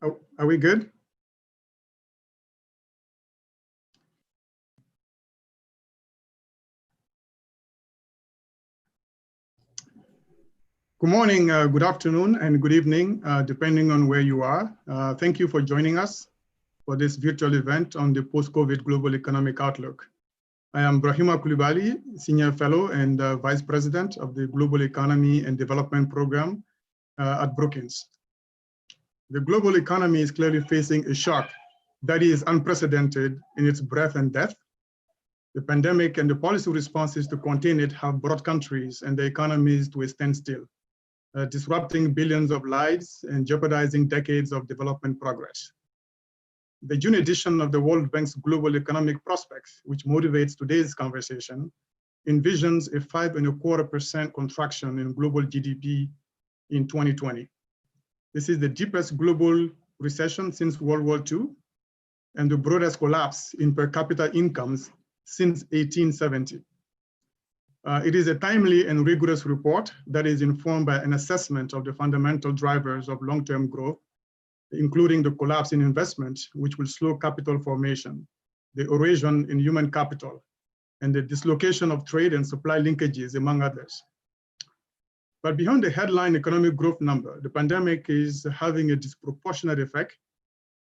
Are we good? Good morning, good afternoon, and good evening, depending on where you are. Thank you for joining us for this virtual event on the post-COVID global economic outlook. I am Brahima Coulibaly, Senior Fellow and Vice President of the Global Economy and Development Program at Brookings. The global economy is clearly facing a shock that is unprecedented in its breadth and depth. The pandemic and the policy responses to contain it have brought countries and their economies to a standstill, disrupting billions of lives and jeopardizing decades of development progress. The June edition of the World Bank's Global Economic Prospects, which motivates today's conversation, envisions a 5.25% contraction in global GDP in 2020. This is the deepest global recession since World War II and the broadest collapse in per capita incomes since 1870. It is a timely and rigorous report that is informed by an assessment of the fundamental drivers of long-term growth, including the collapse in investment, which will slow capital formation, the erosion in human capital, and the dislocation of trade and supply linkages, among others. But beyond the headline economic growth number, the pandemic is having a disproportionate effect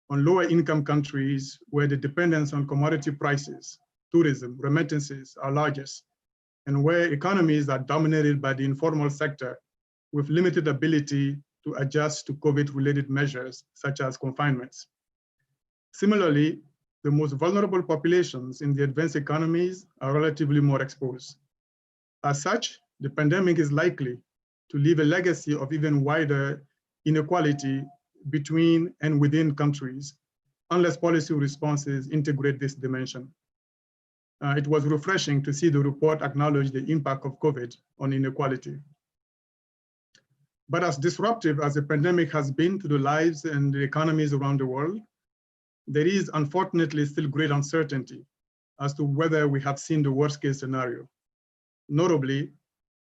on lower income countries where the dependence on commodity prices, tourism, remittances are largest, and where economies are dominated by the informal sector with limited ability to adjust to COVID-related measures such as confinements. Similarly, the most vulnerable populations in the advanced economies are relatively more exposed. As such, the pandemic is likely to leave a legacy of even wider inequality between and within countries, unless policy responses integrate this dimension. It was refreshing to see the report acknowledge the impact of COVID on inequality. But as disruptive as the pandemic has been to the lives and the economies around the world, there is unfortunately still great uncertainty as to whether we have seen the worst case scenario. Notably,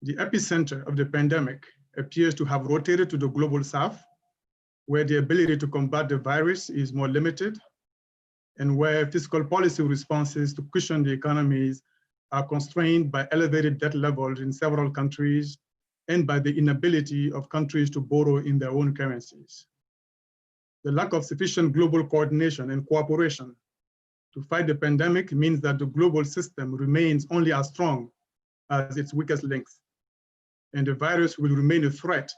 the epicenter of the pandemic appears to have rotated to the global south, where the ability to combat the virus is more limited, and where fiscal policy responses to cushion the economies are constrained by elevated debt levels in several countries and by the inability of countries to borrow in their own currencies. The lack of sufficient global coordination and cooperation to fight the pandemic means that the global system remains only as strong as its weakest links, and the virus will remain a threat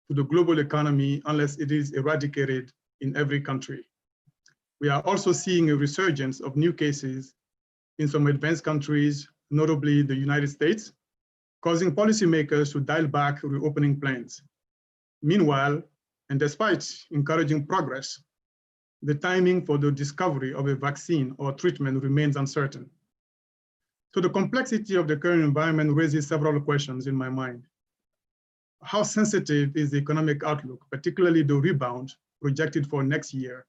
to the global economy unless it is eradicated in every country. We are also seeing a resurgence of new cases in some advanced countries, notably the United States, causing policymakers to dial back reopening plans. Meanwhile, and despite encouraging progress, the timing for the discovery of a vaccine or treatment remains uncertain. So the complexity of the current environment raises several questions in my mind. How sensitive is the economic outlook, particularly the rebound projected for next year,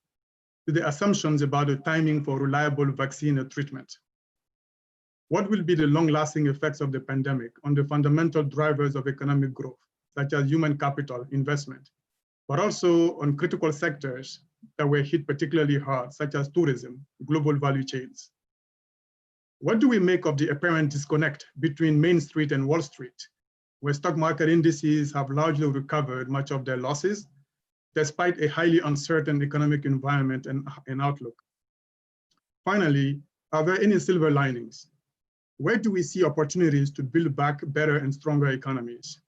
to the assumptions about the timing for reliable vaccine or treatment? What will be the long-lasting effects of the pandemic on the fundamental drivers of economic growth, such as human capital, investment, but also on critical sectors that were hit particularly hard, such as tourism, global value chains? What do we make of the apparent disconnect between Main Street and Wall Street, where stock market indices have largely recovered much of their losses, despite a highly uncertain economic environment and outlook? Finally, are there any silver linings? Where do we see opportunities to build back better and stronger economies?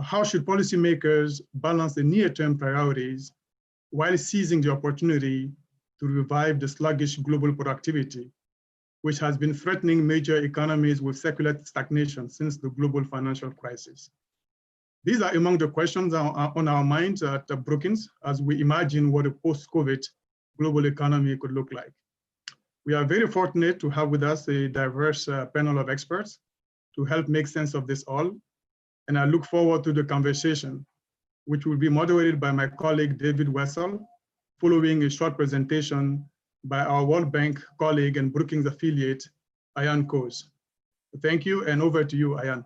How should policymakers balance the near-term priorities while seizing the opportunity to revive the sluggish global productivity, which has been threatening major economies with secular stagnation since the global financial crisis? These are among the questions on our minds at Brookings as we imagine what a post-COVID global economy could look like. We are very fortunate to have with us a diverse panel of experts to help make sense of this all, and I look forward to the conversation, which will be moderated by my colleague David Wessel, following a short presentation by our World Bank colleague and Brookings affiliate, Ayan Coase. Thank you, and over to you, Ayan.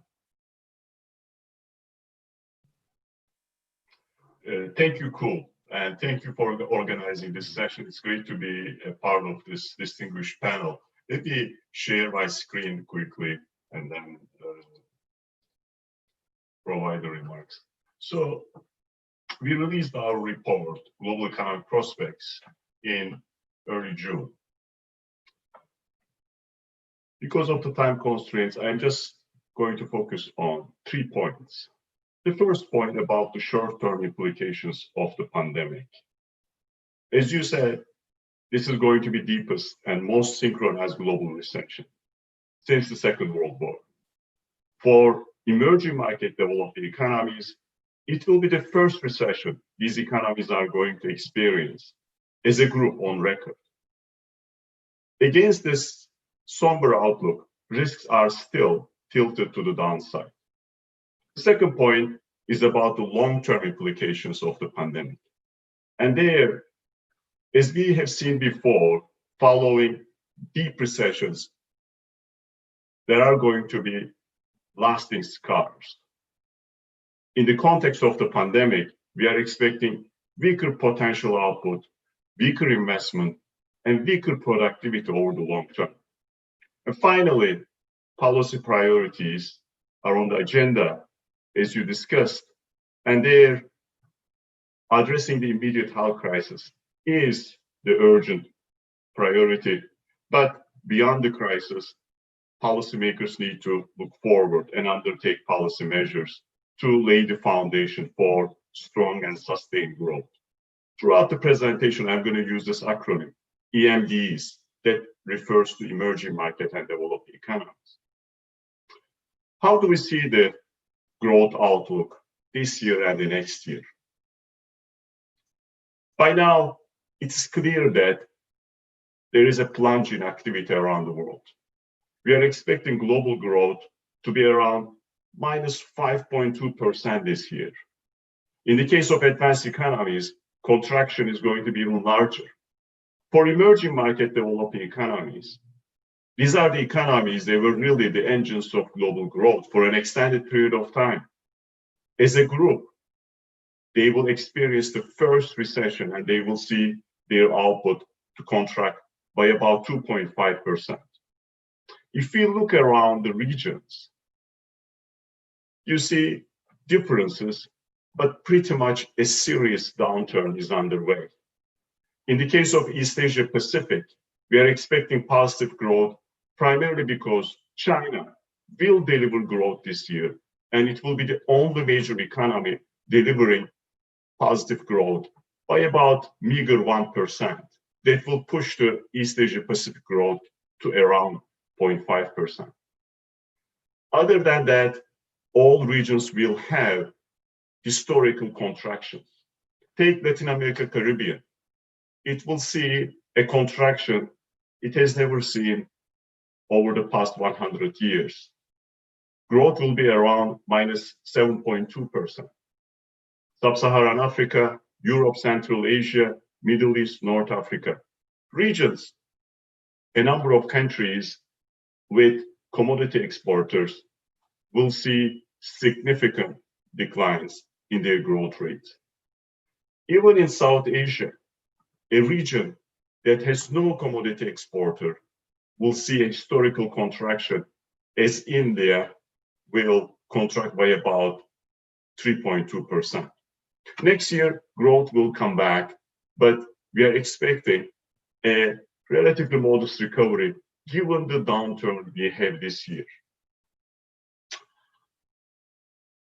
Thank you, Kul. And thank you for organizing this session. It's great to be a part of this distinguished panel. Let me share my screen quickly and then provide the remarks. So we released our report, Global Economic Prospects, in early June. Because of the time constraints, I'm just going to focus on 3 points. The first point about the short-term implications of the pandemic. As you said, this is going to be deepest and most synchronized global recession since the Second World War. For emerging market developing economies, it will be the first recession these economies are going to experience as a group on record. Against this somber outlook, risks are still tilted to the downside. The second point is about the long-term implications of the pandemic. And there, as we have seen before, following deep recessions, there are going to be lasting scars. In the context of the pandemic, we are expecting weaker potential output, weaker investment, and weaker productivity over the long term. And finally, policy priorities are on the agenda, as you discussed, and they're addressing the immediate health crisis is the urgent priority. But beyond the crisis, policymakers need to look forward and undertake policy measures to lay the foundation for strong and sustained growth. Throughout the presentation, I'm going to use this acronym, EMDs, that refers to emerging market and developing economies. How do we see the growth outlook this year and the next year? By now, it's clear that there is a plunge in activity around the world. We are expecting global growth to be around minus 5.2% this year. In the case of advanced economies, contraction is going to be even larger. For emerging market developing economies, these are the economies, they were really the engines of global growth for an extended period of time. As a group, they will experience the first recession and they will see their output to contract by about 2.5%. If we look around the regions, you see differences, but pretty much a serious downturn is underway. In the case of East Asia Pacific, we are expecting positive growth primarily because China will deliver growth this year, and it will be the only major economy delivering positive growth by about meager 1%. That will push the East Asia Pacific growth to around 0.5%. Other than that, all regions will have historical contractions. Take Latin America, Caribbean. It will see a contraction it has never seen over the past 100 years. Growth will be around minus 7.2%. Sub-Saharan Africa, Europe, Central Asia, Middle East, North Africa. Regions, a number of countries with commodity exporters will see significant declines in their growth rates. Even in South Asia, a region that has no commodity exporter will see a historical contraction, as India will contract by about 3.2%. Next year, growth will come back, but we are expecting a relatively modest recovery given the downturn we have this year.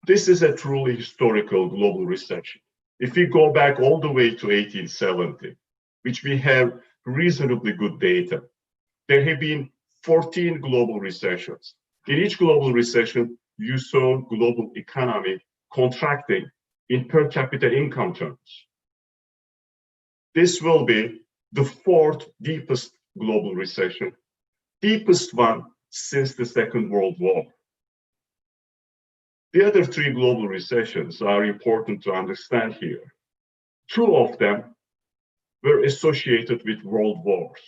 This is a truly historical global recession. If we go back all the way to 1870, which we have reasonably good data, there have been 14 global recessions. In each global recession, you saw global economy contracting in per capita income terms. This will be the fourth deepest global recession, deepest one since the Second World War. The other three global recessions are important to understand here. Two of them were associated with world wars.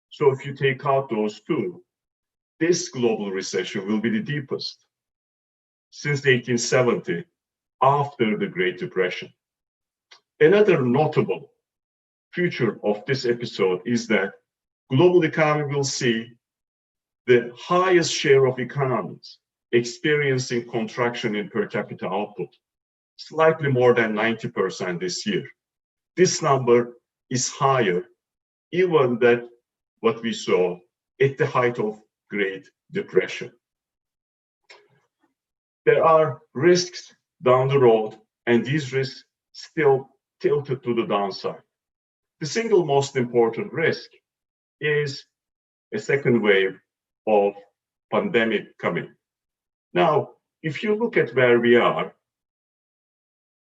So if you take out those two, this global recession will be the deepest since 1870, after the Great Depression. Another notable feature of this episode is that global economy will see the highest share of economies experiencing contraction in per capita output, slightly more than 90% this year. This number is higher even than what we saw at the height of Great Depression. There are risks down the road, and these risks still tilted to the downside. The single most important risk is a second wave of pandemic coming. Now, if you look at where we are,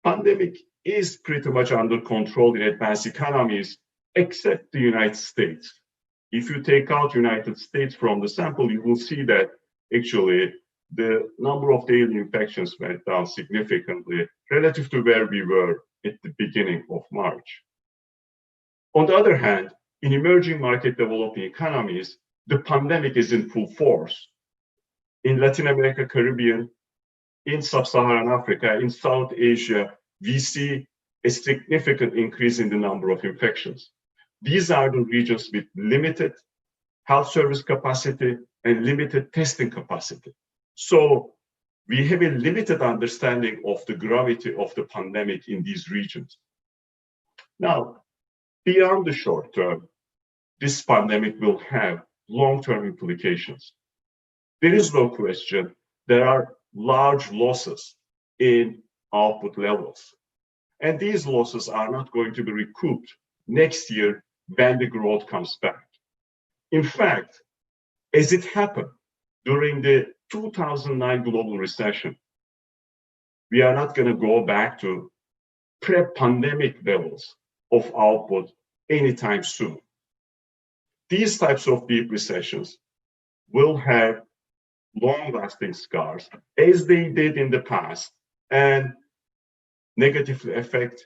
pandemic is pretty much under control in advanced economies, except the United States. If you take out United States from the sample, you will see that actually the number of daily infections went down significantly relative to where we were at the beginning of March. On the other hand, in emerging market developing economies, the pandemic is in full force. In Latin America, Caribbean, in Sub-Saharan Africa, in South Asia, we see a significant increase in the number of infections. These are the regions with limited health service capacity and limited testing capacity. So we have a limited understanding of the gravity of the pandemic in these regions. Now, beyond the short term, this pandemic will have long-term implications. There is no question there are large losses in output levels. And these losses are not going to be recouped next year when the growth comes back. In fact, as it happened during the 2009 global recession, we are not going to go back to pre-pandemic levels of output anytime soon. These types of deep recessions will have long-lasting scars, as they did in the past, and negatively affect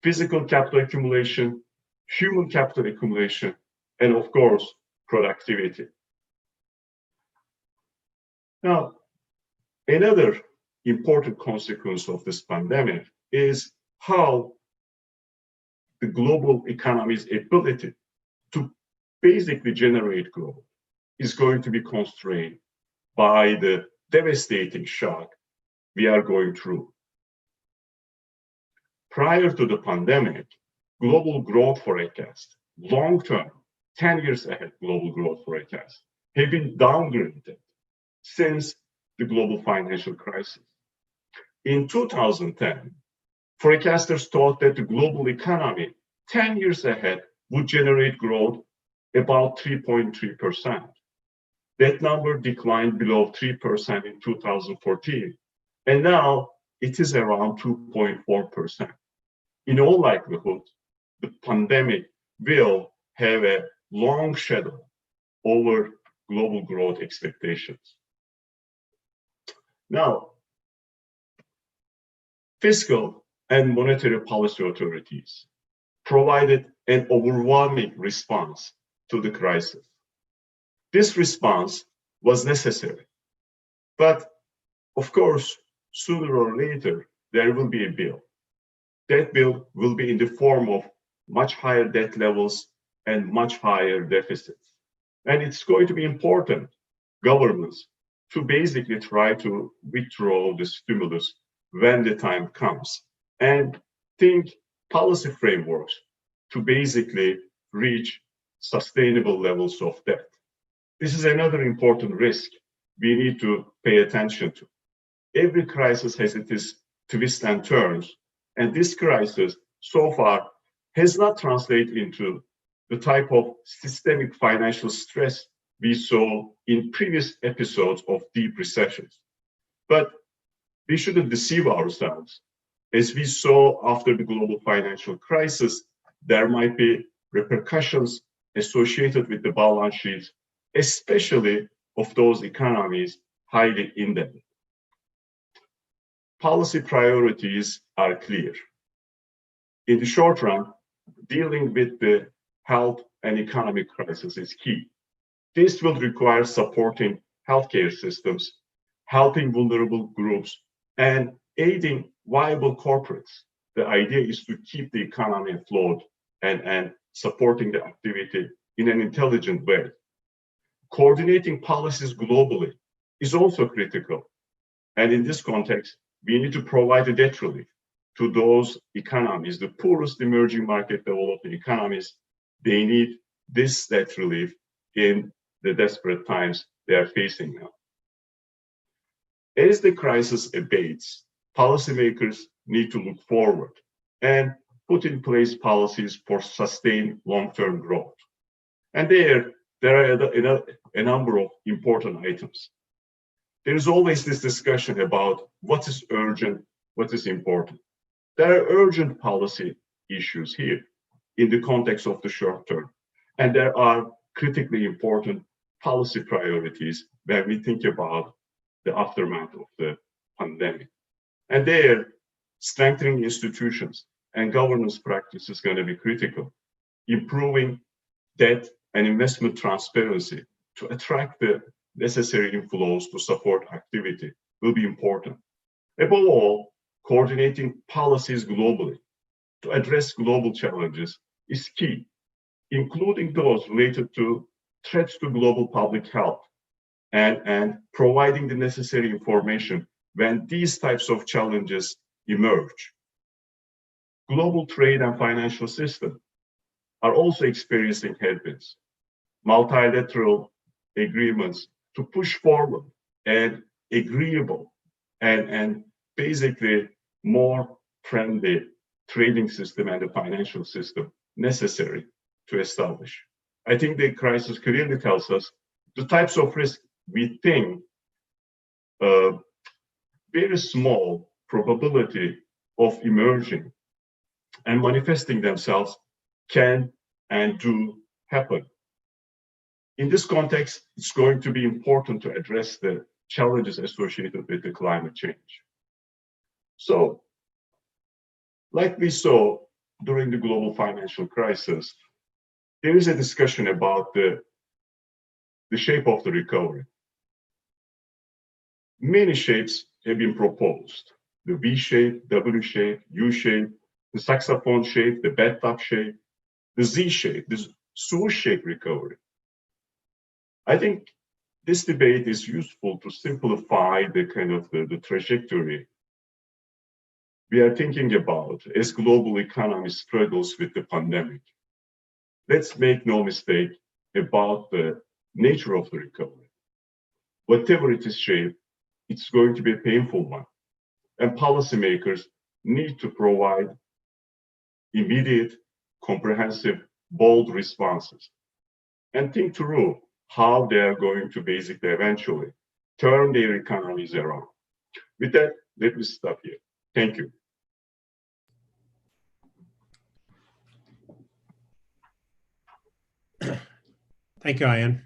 physical capital accumulation, human capital accumulation, and of course, productivity. Now, another important consequence of this pandemic is how the global economy's ability to basically generate growth is going to be constrained by the devastating shock we are going through. Prior to the pandemic, global growth forecasts, long-term, 10 years ahead global growth forecasts, have been downgraded since the global financial crisis. In 2010, forecasters thought that the global economy 10 years ahead would generate growth about 3.3%. That number declined below 3% in 2014, and now it is around 2.4%. In all likelihood, the pandemic will have a long shadow over global growth expectations. Now, fiscal and monetary policy authorities provided an overwhelming response to the crisis. This response was necessary, but of course, sooner or later, there will be a bill. That bill will be in the form of much higher debt levels and much higher deficits. And it's going to be important, governments, to basically try to withdraw the stimulus when the time comes and think policy frameworks to basically reach sustainable levels of debt. This is another important risk we need to pay attention to. Every crisis has its twists and turns, and this crisis so far has not translated into the type of systemic financial stress we saw in previous episodes of deep recessions. But we shouldn't deceive ourselves. As we saw after the global financial crisis, there might be repercussions associated with the balance sheets, especially of those economies highly indebted. Policy priorities are clear. In the short run, dealing with the health and economic crisis is key. This will require supporting healthcare systems, helping vulnerable groups, and aiding viable corporates the idea is to keep the economy afloat and supporting the activity in an intelligent way. Coordinating policies globally is also critical. And in this context, we need to provide a debt relief to those economies, the poorest emerging market developing economies. They need this debt relief in the desperate times they are facing now. As the crisis abates, policymakers need to look forward and put in place policies for sustained long-term growth. And there are a number of important items. There is always this discussion about what is urgent, what is important. There are urgent policy issues here in the context of the short term, and there are critically important policy priorities when we think about the aftermath of the pandemic. And there, strengthening institutions and governance practice is going to be critical. Improving debt and investment transparency to attract the necessary inflows to support activity will be important. Above all, coordinating policies globally to address global challenges is key, including those related to threats to global public health and providing the necessary information when these types of challenges emerge. Global trade and financial systems are also experiencing headwinds. Multilateral agreements to push forward and agreeable and basically more friendly trading system and the financial system necessary to establish. I think the crisis clearly tells us the types of risk we think very small probability of emerging and manifesting themselves can and do happen. In this context, it's going to be important to address the challenges associated with the climate change. So, like we saw during the global financial crisis, there is a discussion about the shape of the recovery. Many shapes have been proposed: the V shape, W shape, U shape, the saxophone shape, the bathtub shape, the Z shape, the swoosh shape recovery. I think this debate is useful to simplify the kind of the trajectory we are thinking about as global economy struggles with the pandemic. Let's make no mistake about the nature of the recovery. Whatever it is shape, it's going to be a painful one. And policymakers need to provide immediate, comprehensive, bold responses and think through how they are going to basically eventually turn their economies around. With that, let me stop here. Thank you. Thank you, Ian.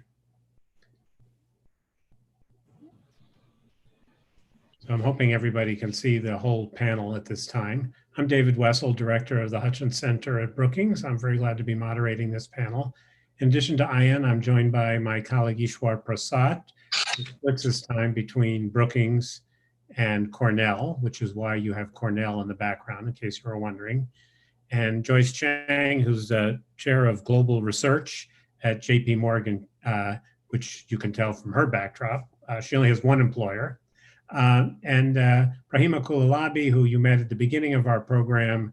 So I'm hoping everybody can see the whole panel at this time. I'm David Wessel, Director of the Hutchins Center at Brookings. I'm very glad to be moderating this panel. In addition to Ian, I'm joined by my colleague Ishwar Prasad, who splits his time between Brookings and Cornell, which is why you have Cornell in the background, in case you were wondering. And Joyce Chang, who's the Chair of Global Research at JP Morgan, which you can tell from her backdrop. She only has one employer. And Brahima Kulalabi, who you met at the beginning of our program,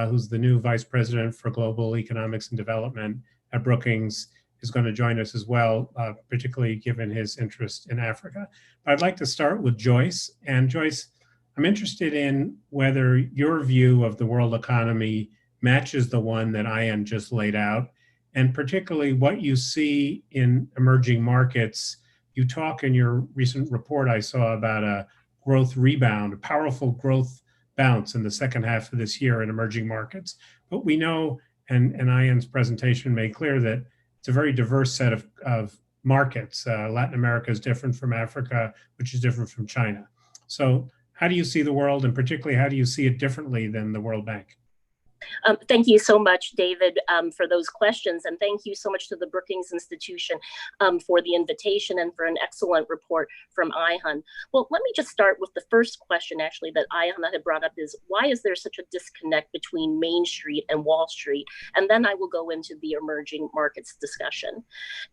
who's the new Vice President for Global Economics and Development at Brookings, is going to join us as well, particularly given his interest in Africa. But I'd like to start with Joyce. And Joyce, I'm interested in whether your view of the world economy matches the one that Ian just laid out, and particularly what you see in emerging markets. You talk in your recent report I saw about a growth rebound, a powerful growth bounce in the second half of this year in emerging markets. But we know, and Ian's presentation made clear, that it's a very diverse set of markets. Latin America is different from Africa, which is different from China. So how do you see the world, and particularly how do you see it differently than the World Bank? Thank you so much, David, for those questions. And thank you so much to the Brookings Institution for the invitation and for an excellent report from Ayhan. Well, let me just start with the first question, actually, that Ayhan had brought up is, why is there such a disconnect between Main Street and Wall Street? And then I will go into the emerging markets discussion.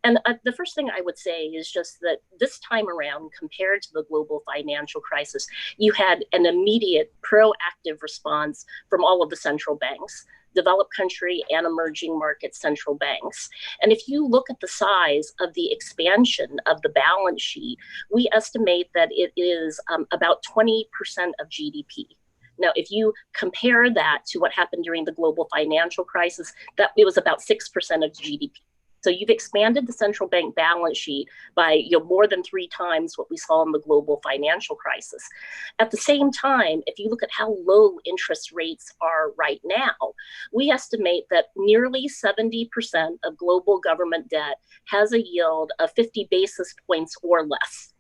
And the first thing I would say is just that this time around, compared to the global financial crisis, you had an immediate proactive response from all of the central banks, developed country and emerging market central banks. And if you look at the size of the expansion of the balance sheet, we estimate that it is about 20% of GDP. Now, if you compare that to what happened during the global financial crisis, that it was about 6% of GDP. So you've expanded the central bank balance sheet by more than 3 times what we saw in the global financial crisis. At the same time, if you look at how low interest rates are right now, we estimate that nearly 70% of global government debt has a yield of 50 basis points or less.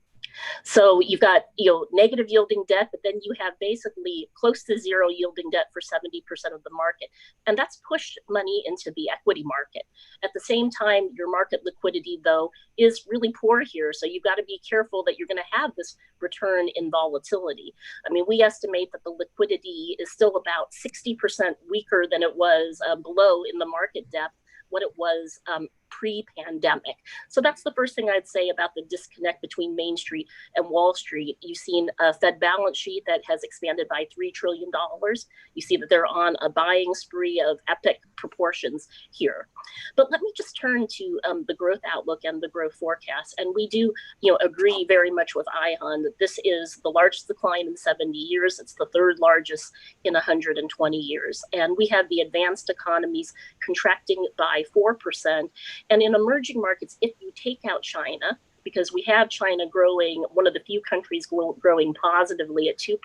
So you've got negative yielding debt, but then you have basically close to zero yielding debt for 70% of the market. And that's pushed money into the equity market. At the same time, your market liquidity, though, is really poor here. So you've got to be careful that you're going to have this return in volatility. I mean, we estimate that the liquidity is still about 60% weaker than it was below in the market depth what it was pre-pandemic. So that's the first thing I'd say about the disconnect between Main Street and Wall Street. You've seen a Fed balance sheet that has expanded by $3 trillion. You see that they're on a buying spree of epic proportions here. But let me just turn to the growth outlook and the growth forecast. And we do agree very much with Ayhan that this is the largest decline in 70 years. It's the 3rd largest in 120 years. And we have the advanced economies contracting by 4%. And in emerging markets, if you take out China, because we have China growing, one of the few countries growing positively at 2%,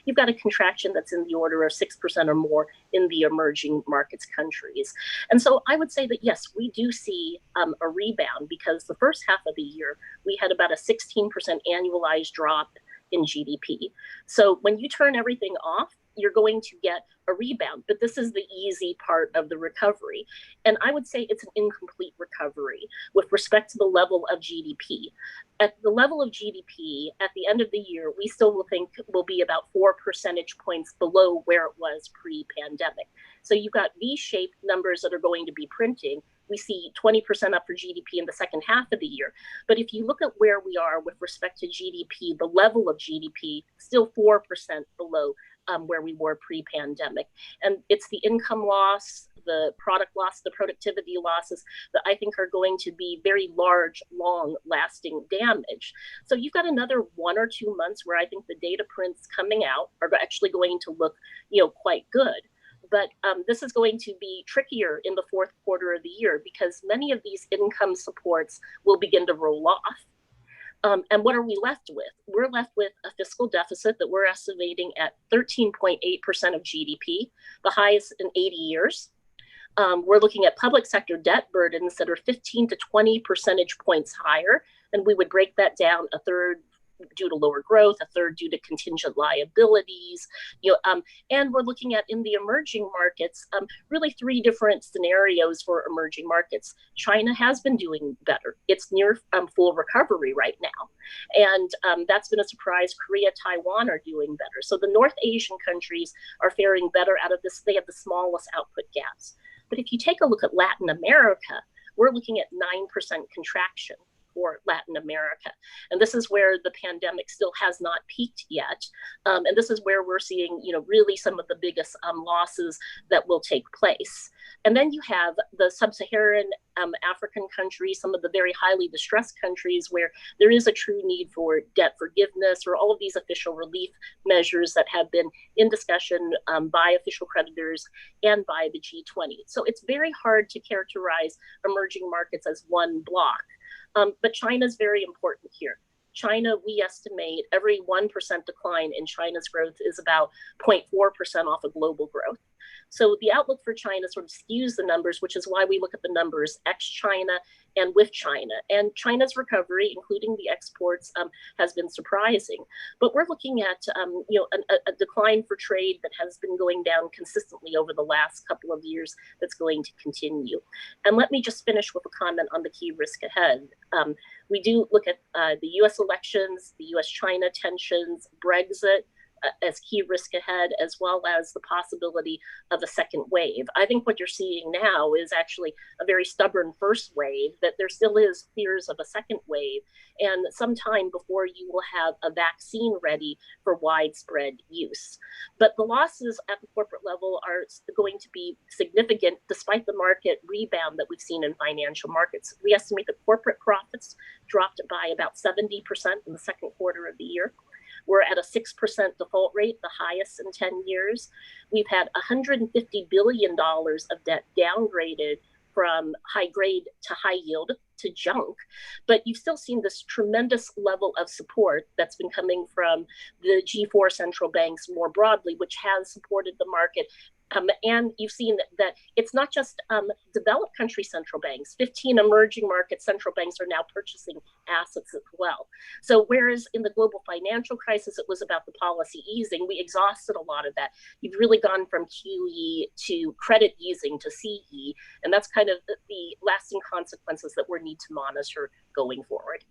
you've got a contraction that's in the order of 6% or more in the emerging markets countries. And so I would say that, yes, we do see a rebound, because the first half of the year, we had about a 16% annualized drop in GDP. So when you turn everything off, you're going to get a rebound. But this is the easy part of the recovery. And I would say it's an incomplete recovery with respect to the level of GDP. At the level of GDP, at the end of the year, we still will think will be about 4 percentage points below where it was pre-pandemic. So you've got V-shaped numbers that are going to be printing. We see 20% up for GDP in the second half of the year. But if you look at where we are with respect to GDP, the level of GDP, still 4% below where we were pre-pandemic. And it's the income loss, the product loss, the productivity losses that I think are going to be very large, long-lasting damage. So you've got another 1 or 2 months where I think the data prints coming out are actually going to look, quite good. But this is going to be trickier in the 4th quarter of the year, because many of these income supports will begin to roll off. And what are we left with? We're left with a fiscal deficit that we're estimating at 13.8% of GDP, the highest in 80 years. We're looking at public sector debt burdens that are 15 to 20 percentage points higher. And we would break that down: a third due to lower growth, a third due to contingent liabilities, and we're looking at, in the emerging markets, really 3 different scenarios for emerging markets. China has been doing better. It's near full recovery right now. And that's been a surprise. Korea, Taiwan are doing better. So the North Asian countries are faring better out of this. They have the smallest output gaps. But if you take a look at Latin America, we're looking at 9% contraction for Latin America. And this is where the pandemic still has not peaked yet. And this is where we're seeing, really some of the biggest losses that will take place. And then you have the sub-Saharan African countries, some of the very highly distressed countries where there is a true need for debt forgiveness, or all of these official relief measures that have been in discussion by official creditors and by the G20. So it's very hard to characterize emerging markets as one block. But China is very important here. China, we estimate every 1% decline in China's growth is about 0.4% off of global growth. So the outlook for China sort of skews the numbers, which is why we look at the numbers ex-China and with China. And China's recovery, including the exports, has been surprising. But we're looking at a decline for trade that has been going down consistently over the last couple of years that's going to continue. And let me just finish with a comment on the key risk ahead. We do look at the US elections, the US-China tensions, Brexit, as key risk ahead, as well as the possibility of a second wave. I think what you're seeing now is actually a very stubborn first wave, that there still is fears of a second wave, and sometime before you will have a vaccine ready for widespread use. But the losses at the corporate level are going to be significant despite the market rebound that we've seen in financial markets. We estimate that corporate profits dropped by about 70% in the second quarter of the year. We're at a 6% default rate, the highest in 10 years. We've had $150 billion of debt downgraded from high grade to high yield to junk. But you've still seen this tremendous level of support that's been coming from the G4 central banks more broadly, which has supported the market. And you've seen that it's not just developed country central banks. 15 emerging market central banks are now purchasing assets as well. So whereas in the global financial crisis, it was about the policy easing, we exhausted a lot of that. You've really gone from QE to credit easing to CE. And that's kind of the lasting consequences that we need to monitor going forward.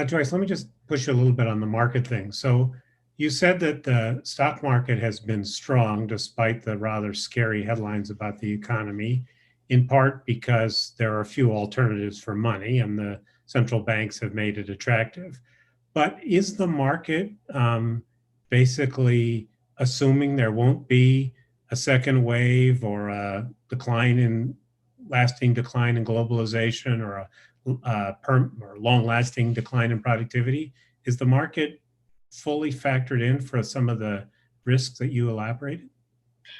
Joyce, let me just push you a little bit on the market thing. So you said that the stock market has been strong despite the rather scary headlines about the economy, in part because there are few alternatives for money and the central banks have made it attractive. But is the market basically assuming there won't be a second wave or a lasting decline in globalization or or long-lasting decline in productivity? Is the market fully factored in for some of the risks that you elaborated?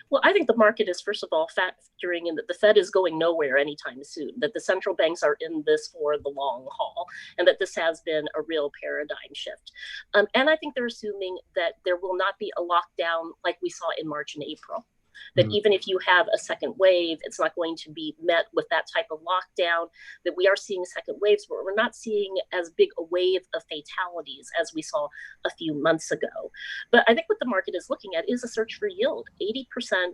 Well, I think the market is, first of all, factoring in that the Fed is going nowhere anytime soon, that the central banks are in this for the long haul, and that this has been a real paradigm shift. And I think they're assuming that there will not be a lockdown like we saw in March and April. That even if you have a second wave, it's not going to be met with that type of lockdown, that we are seeing second waves, but we're not seeing as big a wave of fatalities as we saw a few months ago. But I think what the market is looking at is a search for yield. 80%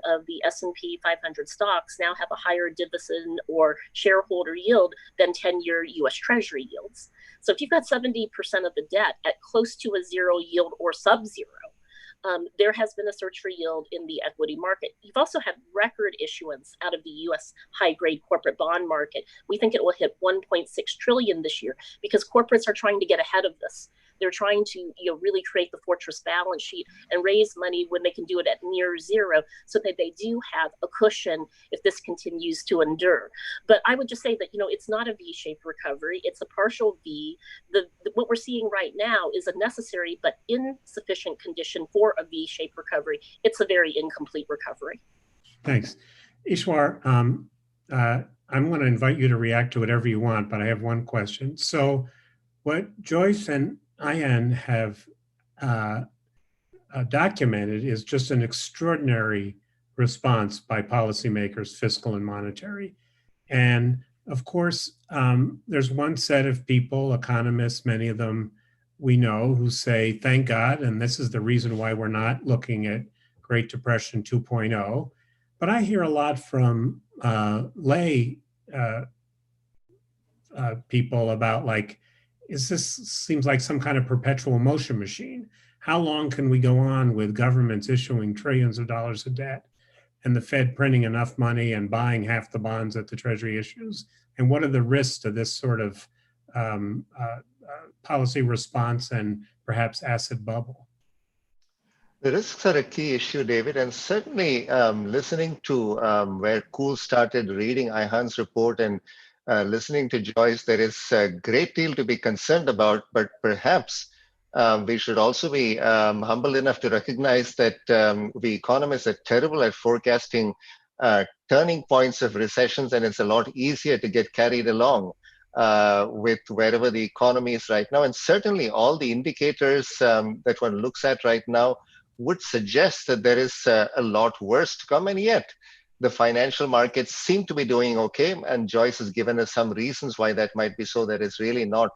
of the S&P 500 stocks now have a higher dividend or shareholder yield than 10-year US Treasury yields. So if you've got 70% of the debt at close to a zero yield or sub-zero, there has been a search for yield in the equity market. You've also had record issuance out of the US high-grade corporate bond market. We think it will hit 1.6 trillion this year because corporates are trying to get ahead of this. They're trying to really create the fortress balance sheet and raise money when they can do it at near zero so that they do have a cushion if this continues to endure. But I would just say that, it's not a V-shaped recovery. It's a partial V. What we're seeing right now is a necessary but insufficient condition for a V-shaped recovery. It's a very incomplete recovery. Thanks. Ishwar, I'm going to invite you to react to whatever you want, but I have one question. So what Joyce and Ayan have documented is just an extraordinary response by policymakers, fiscal and monetary. And of course, there's one set of people, economists, many of them we know, who say, thank God, and this is the reason why we're not looking at Great Depression 2.0. But I hear a lot from lay people about this seems like some kind of perpetual motion machine. How long can we go on with governments issuing trillions of dollars of debt and the Fed printing enough money and buying half the bonds that the Treasury issues? And what are the risks to this sort of policy response and perhaps asset bubble? The risks are a key issue, David, and certainly listening to where Kuhl started reading Ayhan's report and listening to Joyce, there is a great deal to be concerned about, but perhaps we should also be humble enough to recognize that we economists are terrible at forecasting turning points of recessions, and it's a lot easier to get carried along with wherever the economy is right now. And certainly all the indicators that one looks at right now would suggest that there is a lot worse to come, and yet the financial markets seem to be doing okay. And Joyce has given us some reasons why that might be so, that is really not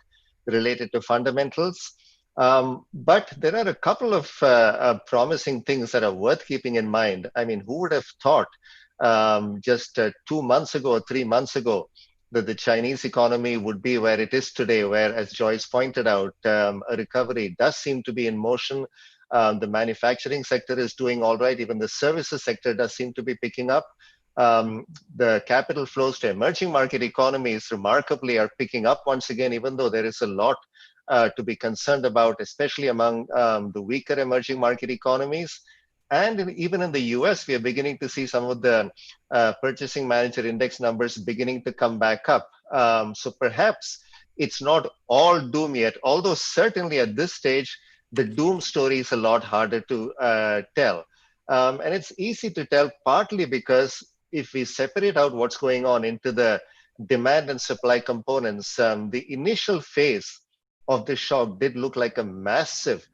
related to fundamentals. But there are a couple of promising things that are worth keeping in mind. I mean, who would have thought just 2 months ago or 3 months ago that the Chinese economy would be where it is today, where, as Joyce pointed out, a recovery does seem to be in motion. The manufacturing sector is doing all right. Even the services sector does seem to be picking up. The capital flows to emerging market economies remarkably are picking up once again, even though there is a lot to be concerned about, especially among the weaker emerging market economies. And even in the US, we are beginning to see some of the purchasing manager index numbers beginning to come back up. So perhaps it's not all doom yet, although certainly at this stage, the doom story is a lot harder to tell. And it's easy to tell partly because if we separate out what's going on into the demand and supply components, the initial phase of this shock did look like a massive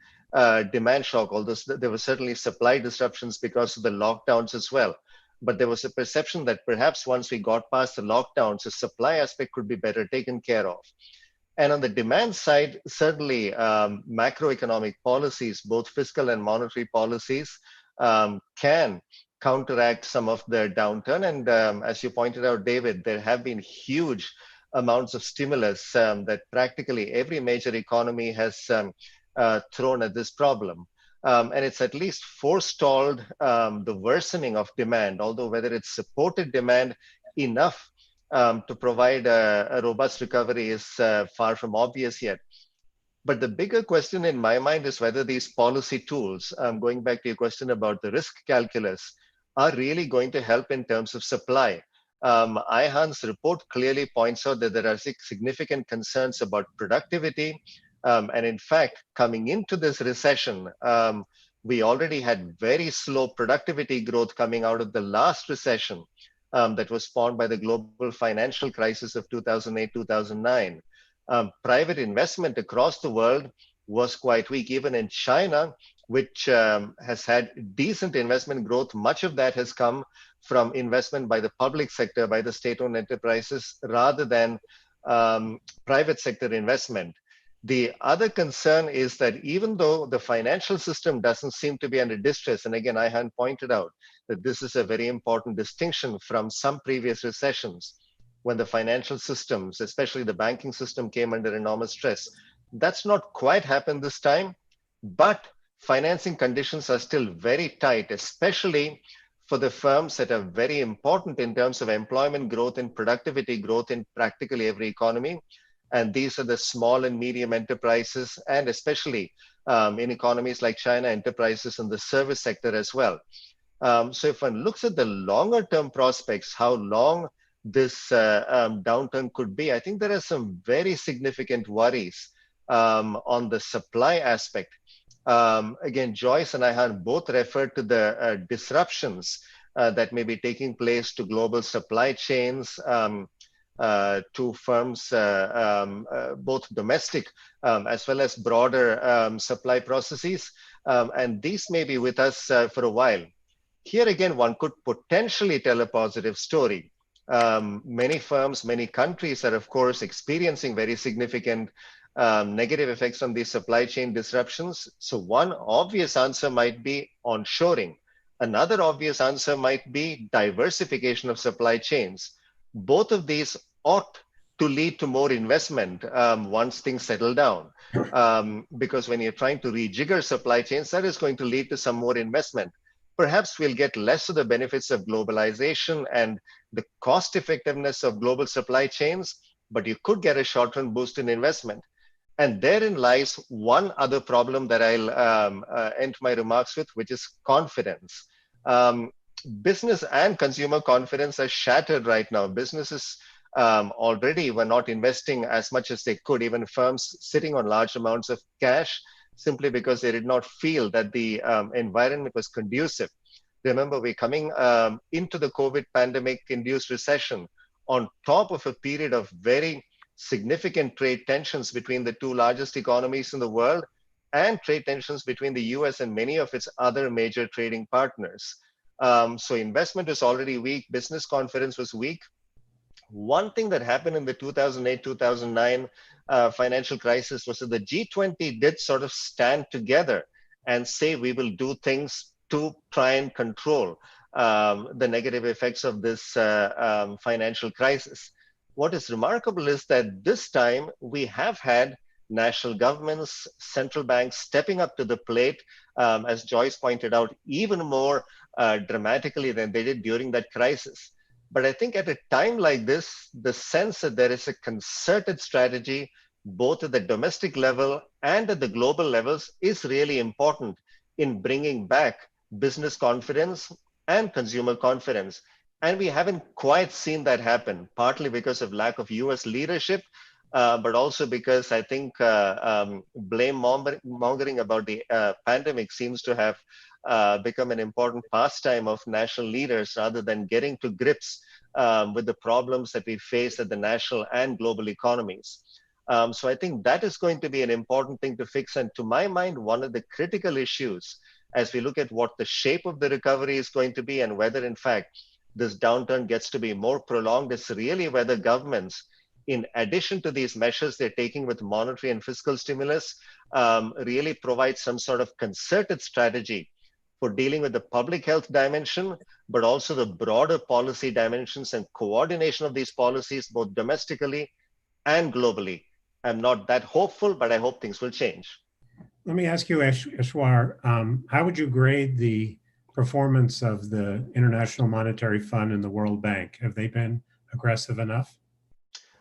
demand shock, although there were certainly supply disruptions because of the lockdowns as well. But there was a perception that perhaps once we got past the lockdowns, the supply aspect could be better taken care of. And on the demand side, certainly macroeconomic policies, both fiscal and monetary policies, can counteract some of the downturn. And as you pointed out, David, there have been huge amounts of stimulus that practically every major economy has thrown at this problem. And it's at least forestalled the worsening of demand, although whether it's supported demand enough to provide a robust recovery is far from obvious yet. But the bigger question in my mind is whether these policy tools, going back to your question about the risk calculus, are really going to help in terms of supply. IHAN's report clearly points out that there are significant concerns about productivity. And in fact, coming into this recession, we already had very slow productivity growth coming out of the last recession that was spawned by the global financial crisis of 2008, 2009. Private investment across the world was quite weak, even in China, which has had decent investment growth. Much of that has come from investment by the public sector, by the state-owned enterprises, rather than private sector investment. The other concern is that even though the financial system doesn't seem to be under distress, and again, Ihan pointed out that this is a very important distinction from some previous recessions, when the financial systems, especially the banking system, came under enormous stress. That's not quite happened this time, but financing conditions are still very tight, especially for the firms that are very important in terms of employment growth and productivity growth in practically every economy. And these are the small and medium enterprises, and especially in economies like China, enterprises in the service sector as well. So if one looks at the longer term prospects, how long this downturn could be, I think there are some very significant worries on the supply aspect. Again, Joyce and Ihan both referred to the disruptions that may be taking place to global supply chains, to firms, both domestic as well as broader supply processes. And these may be with us for a while. Here again, one could potentially tell a positive story. Many firms, many countries are, of course, experiencing very significant negative effects on these supply chain disruptions. So one obvious answer might be onshoring. Another obvious answer might be diversification of supply chains. Both of these ought to lead to more investment once things settle down. Because when you're trying to rejigger supply chains, that is going to lead to some more investment. Perhaps we'll get less of the benefits of globalization and the cost effectiveness of global supply chains, but you could get a short-term boost in investment. And therein lies one other problem that I'll end my remarks with, which is confidence. Business and consumer confidence are shattered right now. Businesses already were not investing as much as they could, even firms sitting on large amounts of cash, simply because they did not feel that the environment was conducive. Remember, we're coming into the COVID pandemic-induced recession on top of a period of very significant trade tensions between the two largest economies in the world. and trade tensions between the US and many of its other major trading partners. So investment is already weak, business confidence was weak. One thing that happened in the 2008-2009 financial crisis was that the G20 did sort of stand together and say we will do things to try and control the negative effects of this financial crisis. What is remarkable is that this time we have had national governments, central banks stepping up to the plate, as Joyce pointed out, even more dramatically than they did during that crisis. But I think at a time like this, the sense that there is a concerted strategy, both at the domestic level and at the global levels, is really important in bringing back business confidence and consumer confidence. And we haven't quite seen that happen, partly because of lack of US leadership, but also because I think blame mongering about the pandemic seems to have become an important pastime of national leaders rather than getting to grips with the problems that we face at the national and global economies. So I think that is going to be an important thing to fix. And to my mind, one of the critical issues as we look at what the shape of the recovery is going to be and whether in fact this downturn gets to be more prolonged is really whether governments, in addition to these measures they're taking with monetary and fiscal stimulus, really provide some sort of concerted strategy for dealing with the public health dimension, but also the broader policy dimensions and coordination of these policies, both domestically and globally. I'm not that hopeful, but I hope things will change. Let me ask you, Eshwar, how would you grade the performance of the International Monetary Fund and the World Bank? Have they been aggressive enough?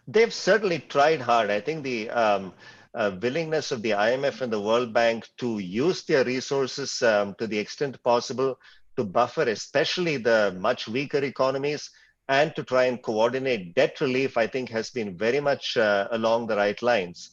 They've certainly tried hard. I think the willingness of the IMF and the World Bank to use their resources to the extent possible to buffer especially the much weaker economies and to try and coordinate debt relief, I think has been very much along the right lines.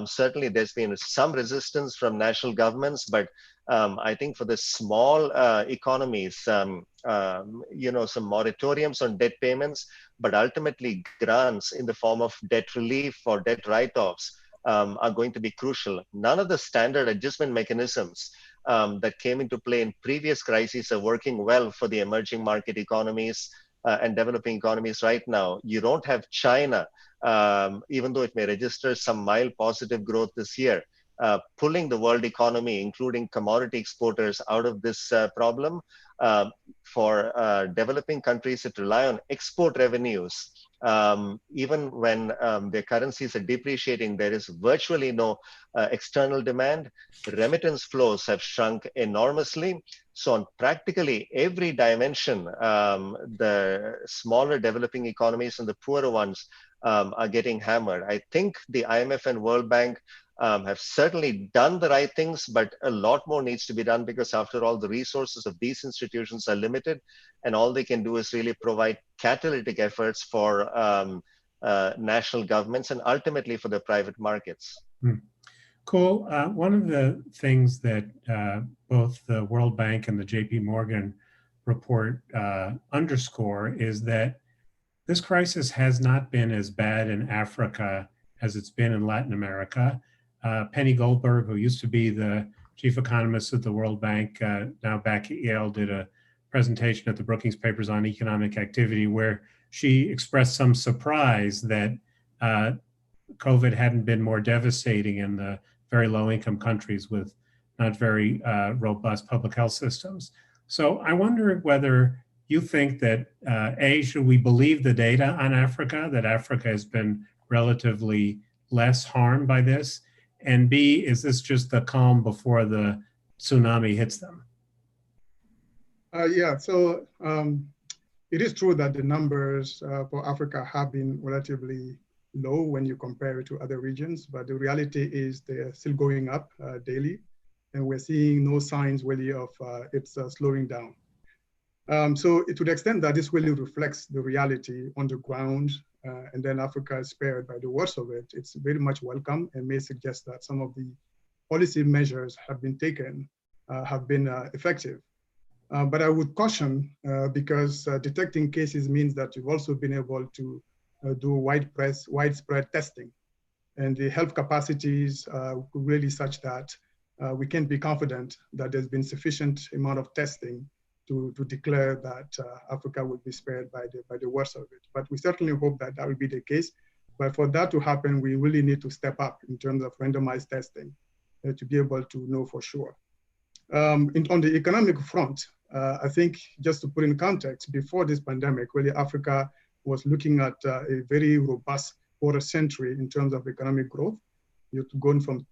Certainly there's been some resistance from national governments, but I think for the small economies, some moratoriums on debt payments, but ultimately grants in the form of debt relief or debt write-offs are going to be crucial. None of the standard adjustment mechanisms that came into play in previous crises are working well for the emerging market economies and developing economies right now. You don't have China, even though it may register some mild positive growth this year, pulling the world economy, including commodity exporters, out of this problem. For developing countries that rely on export revenues, even when their currencies are depreciating, there is virtually no external demand. Remittance flows have shrunk enormously. So on practically every dimension, the smaller developing economies and the poorer ones are getting hammered. I think the IMF and World Bank have certainly done the right things, but a lot more needs to be done because after all, the resources of these institutions are limited and all they can do is really provide catalytic efforts for national governments and ultimately for the private markets. Cool. One of the things that both the World Bank and the JP Morgan report underscore is that this crisis has not been as bad in Africa as it's been in Latin America. Penny Goldberg, who used to be the chief economist at the World Bank, now back at Yale, did a presentation at the Brookings Papers on economic activity where she expressed some surprise that COVID hadn't been more devastating in the very low-income countries with not very robust public health systems. So I wonder whether you think that, A, should we believe the data on Africa, that Africa has been relatively less harmed by this? And B, is this just the calm before the tsunami hits them? So it is true that the numbers for Africa have been relatively low when you compare it to other regions, but the reality is they're still going up daily, and we're seeing no signs really of it's slowing down. So to the extent that this really reflects the reality on the ground, and then Africa is spared by the worst of it, it's very much welcome and may suggest that some of the policy measures have been taken, have been effective. But I would caution because detecting cases means that you've also been able to do widespread testing. And the health capacities really such that we can't be confident that there's been sufficient amount of testing to declare that Africa will be spared by the worst of it. But we certainly hope that that will be the case. But for that to happen, we really need to step up in terms of randomized testing to be able to know for sure. On the economic front, I think just to put in context, before this pandemic, really Africa was looking at a very robust quarter century in terms of economic growth. You're going from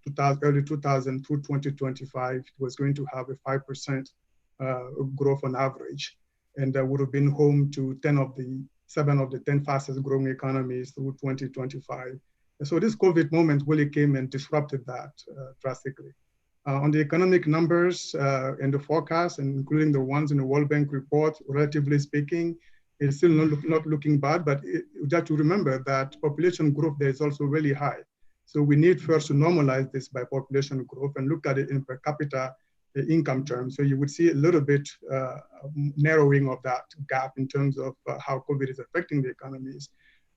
early 2000 through 2025, it was going to have a 5% growth on average, and that would have been home to 7 of the 10 fastest growing economies through 2025. And so this COVID moment really came and disrupted that drastically. On the economic numbers and the forecast, and including the ones in the World Bank report, relatively speaking, it's still not looking bad, but we have to remember that population growth there is also really high. So we need first to normalize this by population growth and look at it in per capita income terms. So you would see a little bit narrowing of that gap in terms of how COVID is affecting the economies.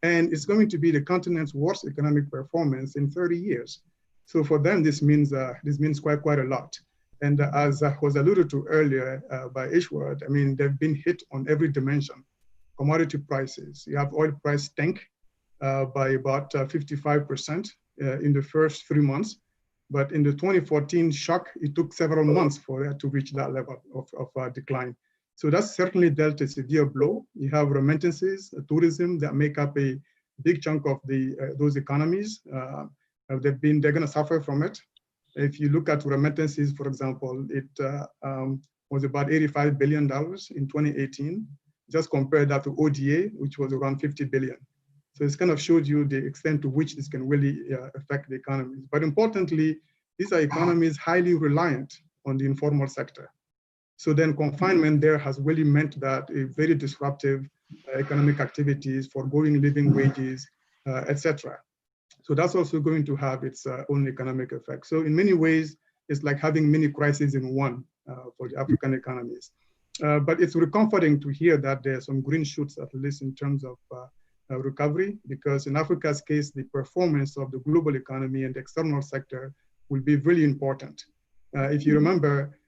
And it's going to be the continent's worst economic performance in 30 years. So for them, this means quite a lot. And as was alluded to earlier by Ishward, I mean, they've been hit on every dimension. Commodity prices, you have oil price tank by about 55% in the first 3 months. But in the 2014 shock, it took several months for it to reach that level of decline. So that's certainly dealt a severe blow. You have remittances, tourism that make up a big chunk of those economies. They're going to suffer from it. If you look at remittances, for example, it was about $85 billion in 2018. Just compare that to ODA, which was around 50 billion. So it's kind of showed you the extent to which this can really affect the economies. But importantly, these are economies highly reliant on the informal sector. So then confinement there has really meant that a very disruptive economic activities, foregoing living wages, etc. So that's also going to have its own economic effect. So in many ways, it's like having many crises in one for the African economies. But it's comforting to hear that there are some green shoots, at least in terms of recovery, because in Africa's case, the performance of the global economy and the external sector will be really important. If you remember,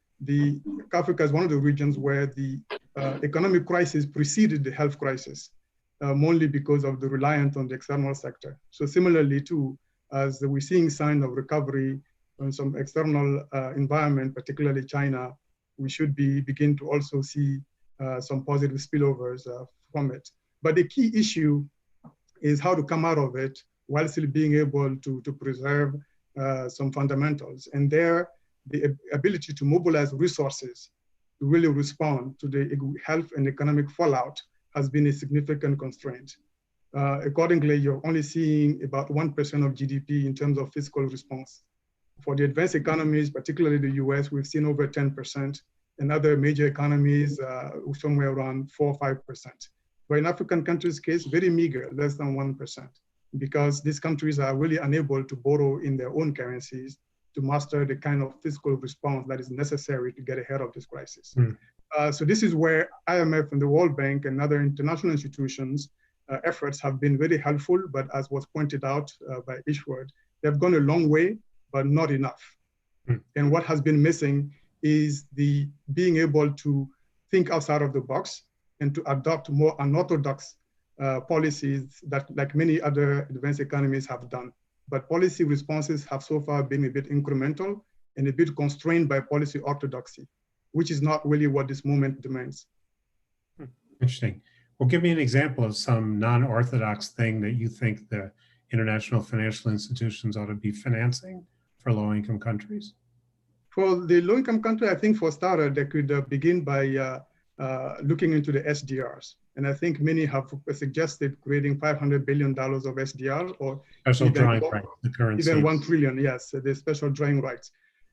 Africa is one of the regions where the economic crisis preceded the health crisis, mainly because of the reliance on the external sector. So similarly too, as we're seeing signs of recovery on some external environment, particularly China, we should begin to also see some positive spillovers from it. But the key issue is how to come out of it while still being able to preserve some fundamentals. And there, the ability to mobilize resources to really respond to the health and economic fallout has been a significant constraint. Accordingly, you're only seeing about 1% of GDP in terms of fiscal response. For the advanced economies, particularly the US, we've seen over 10%, and other major economies somewhere around 4 or 5%. But in African countries' case, very meager, less than 1%, because these countries are really unable to borrow in their own currencies to master the kind of fiscal response that is necessary to get ahead of this crisis. So this is where IMF and the World Bank and other international institutions' efforts have been very helpful, but as was pointed out by Ishward, they've gone a long way, but not enough. And what has been missing is the being able to think outside of the box and to adopt more unorthodox policies that, like many other advanced economies have done. But policy responses have so far been a bit incremental and a bit constrained by policy orthodoxy, which is not really what this moment demands. Interesting. Well, give me an example of some non-orthodox thing that you think the international financial institutions ought to be financing for low-income countries. For the low-income country, I think for starter, they could begin by looking into the SDRs. And I think many have suggested creating $500 billion of SDRs or special drawing rights, the currency. Even 1 trillion, yes, the special drawing rights.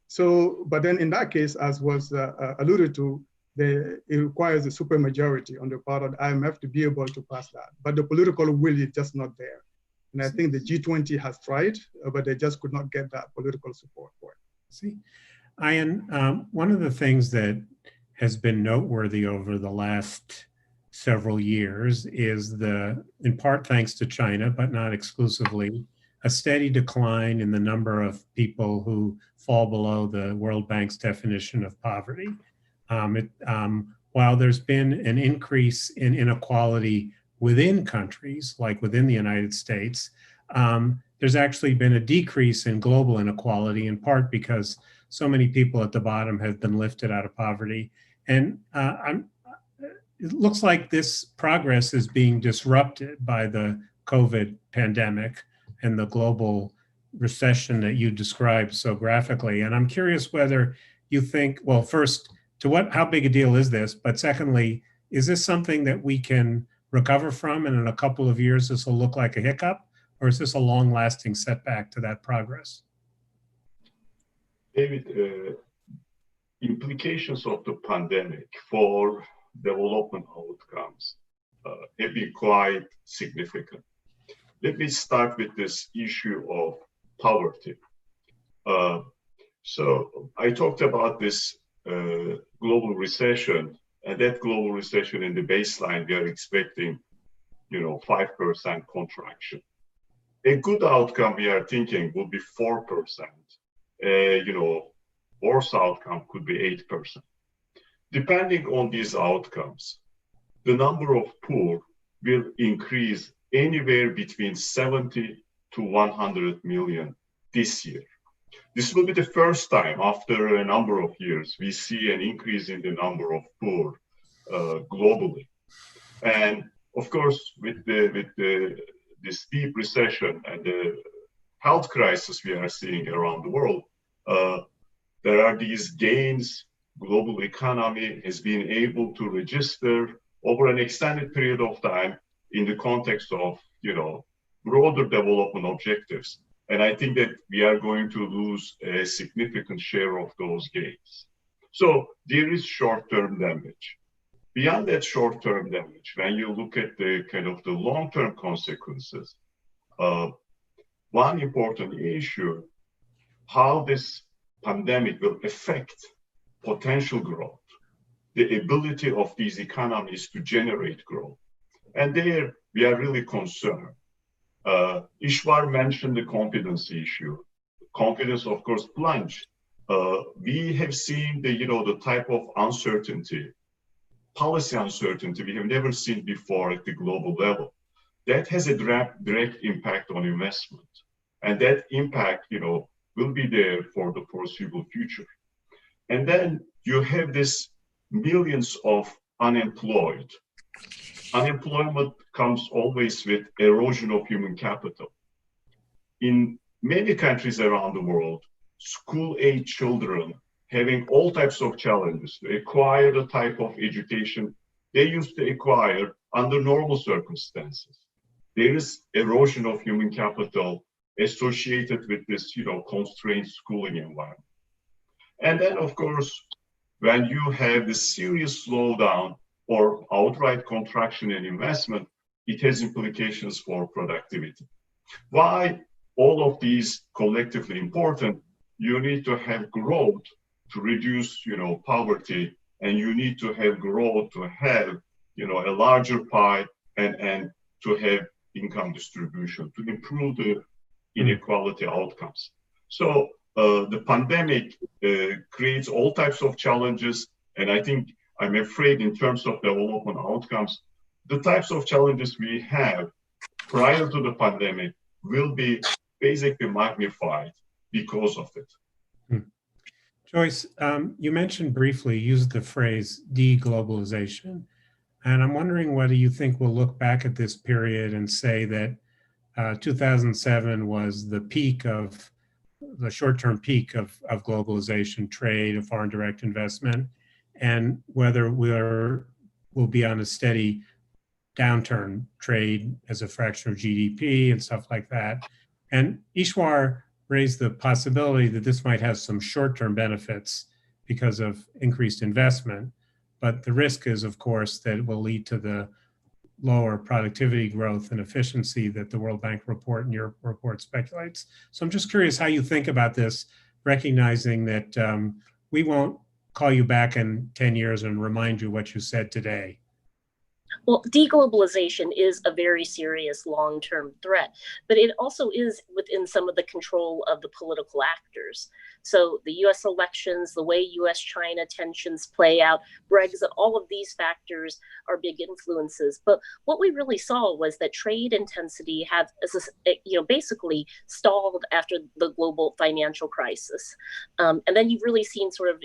So, but then in that case, as was alluded to, it requires a supermajority on the part of the IMF to be able to pass that. But the political will is just not there. And I think the G20 has tried, but they just could not get that political support for it. See, Ian, one of the things that has been noteworthy over the last several years is in part thanks to China, but not exclusively, a steady decline in the number of people who fall below the World Bank's definition of poverty. While there's been an increase in inequality within countries, like within the United States, there's actually been a decrease in global inequality, in part because so many people at the bottom have been lifted out of poverty. And it looks like this progress is being disrupted by the COVID pandemic and the global recession that you described so graphically. And I'm curious whether you think, well, first, how big a deal is this? But secondly, is this something that we can recover from, and in a couple of years this will look like a hiccup, or is this a long-lasting setback to that progress? David, implications of the pandemic for development outcomes have been quite significant. Let me start with this issue of poverty. So I talked about this global recession, and that global recession in the baseline, we are expecting, 5% contraction. A good outcome we are thinking will be 4%. Worse outcome could be 8%. Depending on these outcomes, the number of poor will increase anywhere between 70 to 100 million this year. This will be the first time after a number of years we see an increase in the number of poor globally. And of course, with this deep recession and the health crisis we are seeing around the world, there are these gains. Global economy has been able to register over an extended period of time in the context of, broader development objectives. And I think that we are going to lose a significant share of those gains. So there is short-term damage. Beyond that short-term damage, when you look at the kind of the long-term consequences, one important issue, how this pandemic will affect potential growth, the ability of these economies to generate growth. And there we are really concerned. Ishwar mentioned the confidence issue. Confidence, of course, plunged. We have seen the type of uncertainty, policy uncertainty we have never seen before at the global level. That has a direct impact on investment. And that impact, will be there for the foreseeable future. And then you have this millions of unemployed. Unemployment comes always with erosion of human capital. In many countries around the world, school-age children having all types of challenges to acquire the type of education they used to acquire under normal circumstances. There is erosion of human capital associated with this, constrained schooling environment. And then, of course, when you have the serious slowdown or outright contraction in investment, it has implications for productivity. Why all of these collectively important? You need to have growth to reduce, poverty, and you need to have growth to have, a larger pie and to have income distribution to improve the inequality outcomes. So the pandemic creates all types of challenges, and I'm afraid in terms of development outcomes, the types of challenges we have prior to the pandemic will be basically magnified because of it. Joyce, you mentioned briefly, used the phrase deglobalization, and I'm wondering whether you think we'll look back at this period and say that 2007 was the peak of the short-term peak of globalization, trade, of foreign direct investment, and whether we'll be on a steady downturn, trade as a fraction of GDP and stuff like that. And Ishwar raised the possibility that this might have some short-term benefits because of increased investment, but the risk is, of course, that it will lead to the lower productivity growth and efficiency that the World Bank report and your report speculates. So I'm just curious how you think about this, recognizing that we won't call you back in 10 years and remind you what you said today. Well, deglobalization is a very serious long-term threat, but it also is within some of the control of the political actors. So the US elections, the way US-China tensions play out, Brexit, all of these factors are big influences. But what we really saw was that trade intensity have, basically stalled after the global financial crisis. And then you've really seen sort of,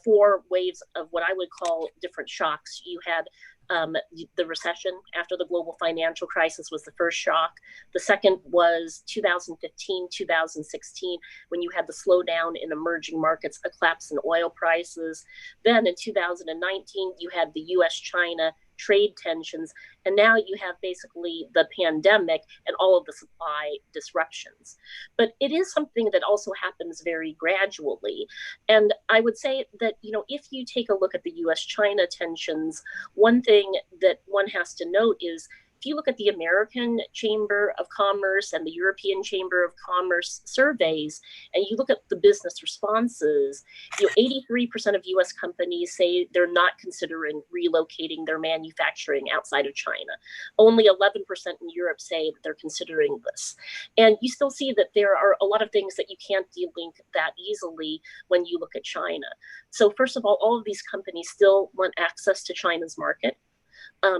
four waves of what I would call different shocks. You had the recession after the global financial crisis was the first shock. The second was 2015, 2016, when you had the slowdown in emerging markets, a collapse in oil prices. Then in 2019, you had the US-China trade tensions. And now you have basically the pandemic and all of the supply disruptions. But it is something that also happens very gradually. And I would say that, if you take a look at the US-China tensions, one thing that one has to note is if you look at the American Chamber of Commerce and the European Chamber of Commerce surveys, and you look at the business responses, 83% of US companies say they're not considering relocating their manufacturing outside of China. Only 11% in Europe say that they're considering this. And you still see that there are a lot of things that you can't delink that easily when you look at China. So first of all of these companies still want access to China's market.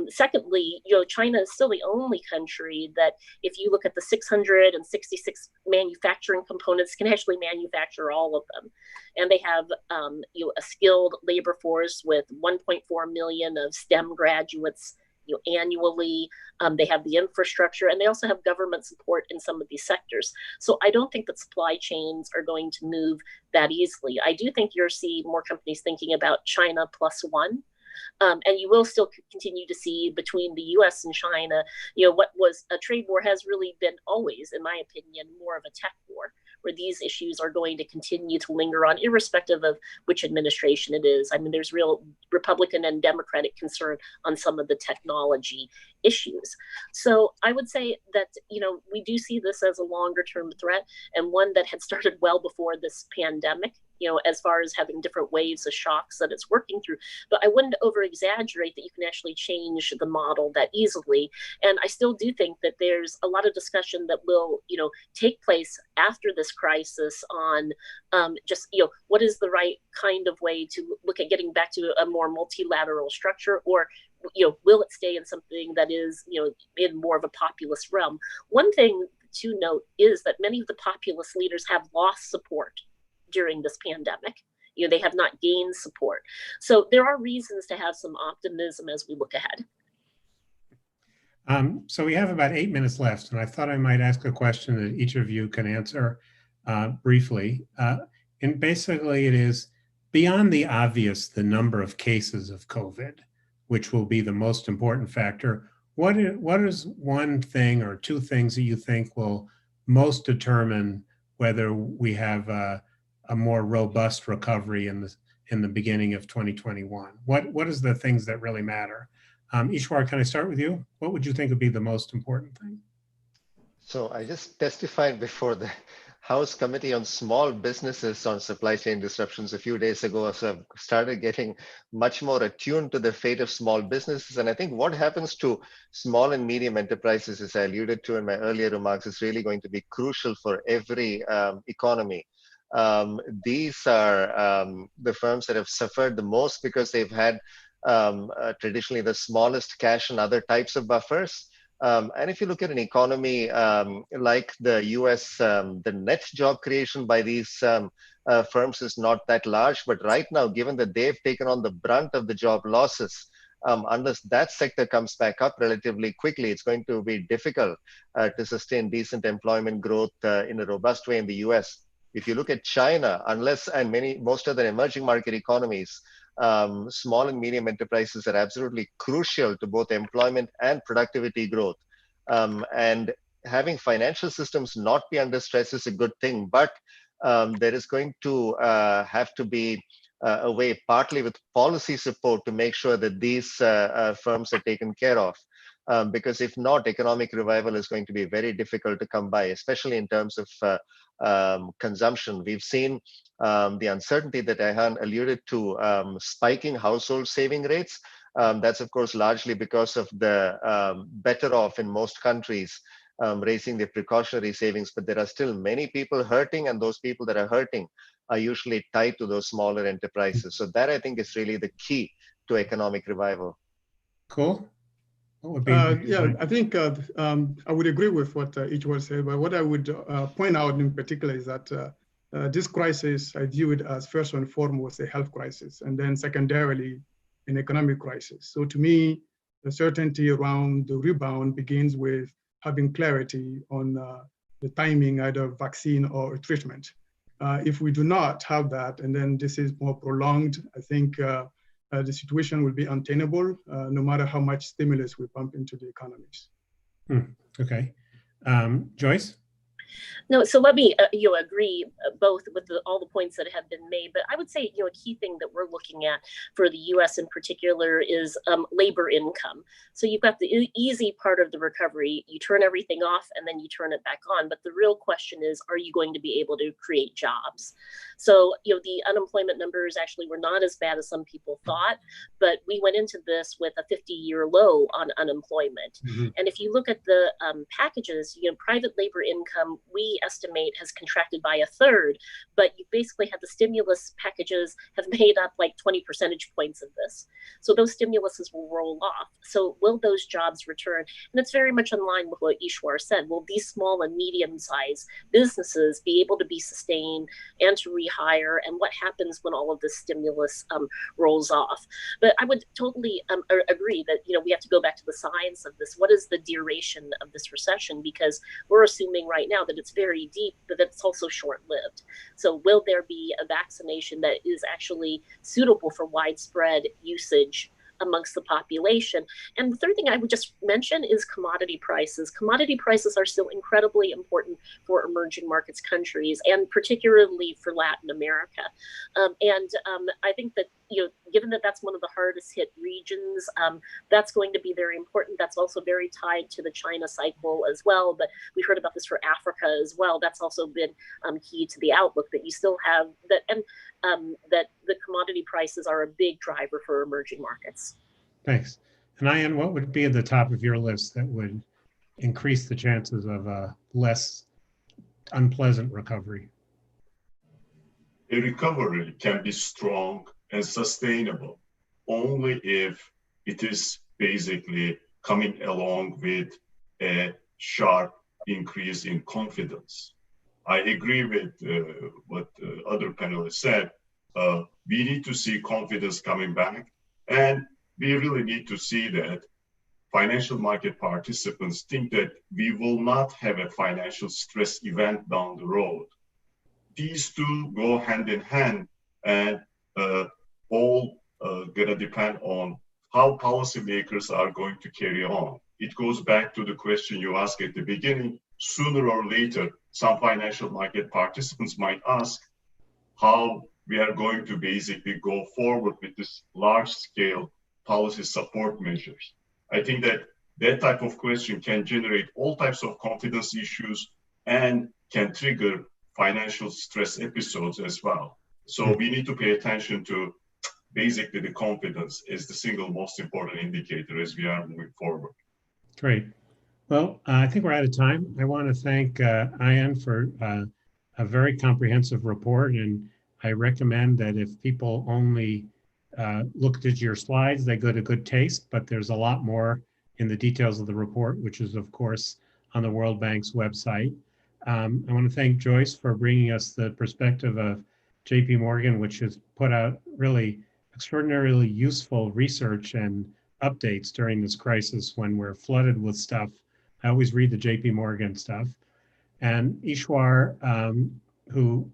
Secondly, China is still the only country that, if you look at the 666 manufacturing components, can actually manufacture all of them. And they have a skilled labor force with 1.4 million of STEM graduates annually. They have the infrastructure, and they also have government support in some of these sectors. So I don't think that supply chains are going to move that easily. I do think you'll see more companies thinking about China plus one. And you will still continue to see between the US and China, what was a trade war has really been always, in my opinion, more of a tech war, where these issues are going to continue to linger on, irrespective of which administration it is. I mean, there's real Republican and Democratic concern on some of the technology issues. So I would say that, we do see this as a longer term threat, and one that had started well before this pandemic, as far as having different waves of shocks that it's working through. But I wouldn't over exaggerate that you can actually change the model that easily. And I still do think that there's a lot of discussion that will, take place after this crisis on what is the right kind of way to look at getting back to a more multilateral structure, or will it stay in something that is, in more of a populist realm? One thing to note is that many of the populist leaders have lost support during this pandemic. They have not gained support. So there are reasons to have some optimism as we look ahead. So we have about 8 minutes left, and I thought I might ask a question that each of you can answer briefly. And basically it is, beyond the obvious, the number of cases of COVID, which will be the most important factor, what is one thing or two things that you think will most determine whether we have a more robust recovery in the beginning of 2021? What is the things that really matter? Ishwar, can I start with you? What would you think would be the most important thing? So I just testified before the House Committee on Small Businesses on Supply Chain Disruptions a few days ago. So I've started getting much more attuned to the fate of small businesses. And I think what happens to small and medium enterprises, as I alluded to in my earlier remarks, is really going to be crucial for every economy. These are the firms that have suffered the most because they've had traditionally the smallest cash and other types of buffers. And if you look at an economy like the US, the net job creation by these firms is not that large. But right now, given that they've taken on the brunt of the job losses, unless that sector comes back up relatively quickly, it's going to be difficult to sustain decent employment growth in a robust way in the US. If you look at China, most other emerging market economies, small and medium enterprises are absolutely crucial to both employment and productivity growth. And having financial systems not be under stress is a good thing, but there is going to have to be a way, partly with policy support, to make sure that these firms are taken care of. Because if not, economic revival is going to be very difficult to come by, especially in terms of consumption. We've seen the uncertainty that Ayhan alluded to, spiking household saving rates. That's, of course, largely because of the better off in most countries raising their precautionary savings, but there are still many people hurting, and those people that are hurting are usually tied to those smaller enterprises. So that, I think, is really the key to economic revival. Cool. What would be yeah, I think I would agree with what each one said, but what I would point out in particular is that this crisis, I view it as first and foremost a health crisis, and then secondarily an economic crisis. So to me, the certainty around the rebound begins with having clarity on the timing, either vaccine or treatment. If we do not have that, and then this is more prolonged, I think the situation will be untenable, no matter how much stimulus we pump into the economies. Okay. Joyce? No, so let me agree both with all the points that have been made, but I would say a key thing that we're looking at for the U.S. in particular is labor income. So you've got the easy part of the recovery, you turn everything off and then you turn it back on. But the real question is, are you going to be able to create jobs? So the unemployment numbers actually were not as bad as some people thought, but we went into this with a 50-year low on unemployment. Mm-hmm. And if you look at the packages, private labor income, we estimate has contracted by 1/3, but you basically had the stimulus packages have made up like 20 percentage points of this. So those stimuluses will roll off. So will those jobs return? And it's very much in line with what Ishwar said. Will these small and medium-sized businesses be able to be sustained and to rehire? And what happens when all of this stimulus rolls off? But I would totally agree that we have to go back to the science of this. What is the duration of this recession? Because we're assuming right now that it's very deep, but it's also short-lived. So will there be a vaccination that is actually suitable for widespread usage amongst the population? And the third thing I would just mention is commodity prices. Commodity prices are still incredibly important for emerging markets countries, and particularly for Latin America. I think that, given that that's one of the hardest hit regions, that's going to be very important. That's also very tied to the China cycle as well. But we heard about this for Africa as well. That's also been key to the outlook, that you still have that, and that the commodity prices are a big driver for emerging markets. Thanks. And Ayan, what would be at the top of your list that would increase the chances of a less unpleasant recovery? A recovery can be strong and sustainable only if it is basically coming along with a sharp increase in confidence. I agree with what other panelists said. We need to see confidence coming back, and we really need to see that financial market participants think that we will not have a financial stress event down the road. These two go hand in hand, and all gonna depend on how policymakers are going to carry on. It goes back to the question you asked at the beginning. Sooner or later, some financial market participants might ask how we are going to basically go forward with this large-scale policy support measures. I think that that type of question can generate all types of confidence issues and can trigger financial stress episodes as well. So we need to pay attention to basically the confidence is the single most important indicator as we are moving forward. Great. Well, I think we're out of time. I want to thank Ayan for a very comprehensive report, and I recommend that if people only looked at your slides, they go to good taste, but there's a lot more in the details of the report, which is, of course, on the World Bank's website. I want to thank Joyce for bringing us the perspective of JP Morgan, which has put out really extraordinarily useful research and updates during this crisis when we're flooded with stuff. I always read the JP Morgan stuff. And Ishwar, who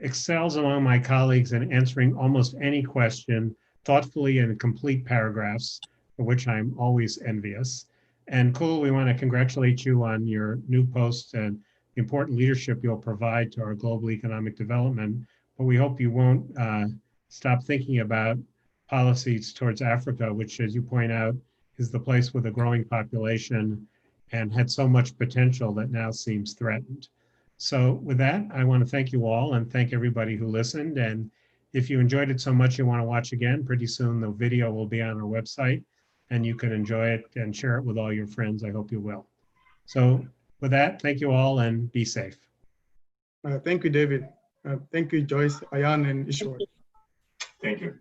excels among my colleagues in answering almost any question thoughtfully in complete paragraphs, for which I'm always envious. And Kul, we want to congratulate you on your new post and the important leadership you'll provide to our global economic development. But we hope you won't stop thinking about policies towards Africa, which, as you point out, is the place with a growing population and had so much potential that now seems threatened. So with that, I want to thank you all and thank everybody who listened. And If you enjoyed it so much you want to watch again, pretty soon the video will be on our website and you can enjoy it and share it with all your friends. I hope you will. So with that, thank you all and be safe. Thank you, David. Thank you, Joyce, Ayan, and Ishwar. Thank you.